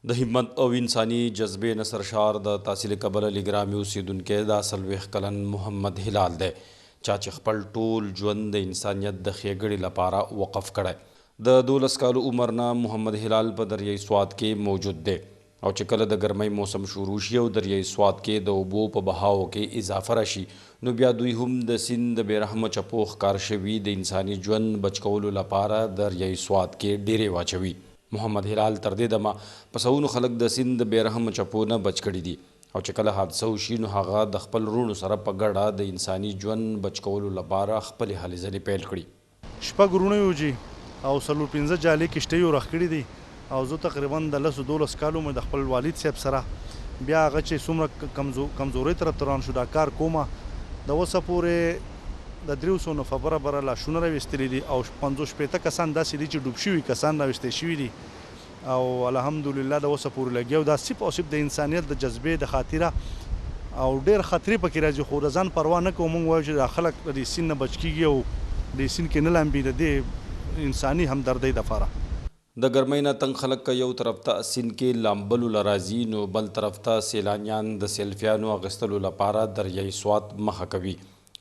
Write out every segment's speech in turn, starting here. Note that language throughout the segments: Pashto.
د همت او انساني جذبې نه سرشار د تحصیل کبله لګرامي اوسیدونکی دا 40 کلن محمد هلال دی چا چې خپل ټول ژوند د انسانیت د ښېګړې لپاره وقف کړی د 12 کالو عمر نه محمد هلال په دریای سوات کې موجود دی او چې کله د ګرمۍ موسم شروع شي او دریای سوات کې د اوبو په بهاو کې اضافه راشي نو بیا دوی هم د سیند د بېرحمه چپو ښکار شوي د انساني ژوند بچ کولو لپاره دریای سوات کې ډیرې واچوي محمد هلال تر دې دمه په سوونو خلک د سیند د بېرحمه چپو نه بچ کړي دي او چې کله حادثه وشي نو هغه د خپل وروڼو سره په ګډه د انساني ژوند بچ کولو لپاره خپلې هلې ځلې پیل کړي. شپږ وروڼه یو جي او 4-5 جالې کښتۍ ورخ کړي دي او زه تقریبا د 10-12 کالو مې د خپل والد صاحب سره بیا هغه چې څومره کمزورۍ طرف ته روان شو دا کار کومه د اوسه پورې د 300 نه برابره لاشونه راویستلي دي او 50-60 کسان داسې دي چې ډوب شوي کسان راویستی شوي دي او الحمدلله د اوسه پورې لګیا او دا سیپ او سیپ د انسانیت د جذبې د خاطره او ډېر خطرې پکې راځي خو د ځان پروا نه کوو موږ وایو چې دا خلک د دې سیند نه بچ کېږي او د سیند کې نه لامبي د دې انساني همدردۍ دپاره د ګرمۍ نه تنګ خلک که یو طرف ته سیند کې لامبلو له راځي نو بل طرف ته سیلانیان د سیلفیانو اخیستلو لپاره دریای سوات مخه کوي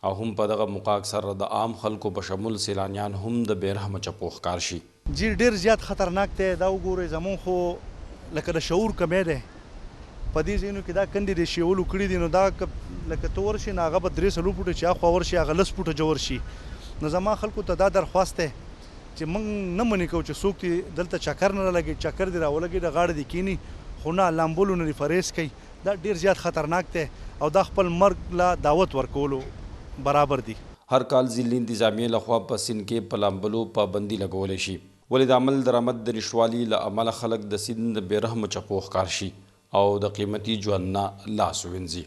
او هم په دغه موقع اکثر د عام خلکو په شمول سیلانیان هم د بېرحمه چپو ښکار شي. جی ډېر زیات خطرناک دی دا وګورئ زمونږ خو لکه د شعور کمی دی په دې ځایونو کې دا کندې د شیولو کړي دي نو دا لکه ته ورشي نو هغه به 3 فوټه چې هاخوا ورشي هغه 10 فوټه جوړ شي نو زما خلکو ته دا درخواست دی چې موږ نه منې کوو چې څوک دې دلته چکر نه لګي چکر دې راولګي د غاړه دې کینی خو نه لامبولو نه دې فریز کوي دا ډېر زیات خطرناک دی او دا خپل مرګ له دعوت ورکولو برابر دي. هر کال ضلعي انتظامیې لخوا په سیند کې په لامبلو پابندي لګولی شي ولې د عمل درآمد د نشتوالي له امله خلک د سیند د بېرحمه چپو ښکار شي او د قیمتي ژوند نه لاس ووینځي.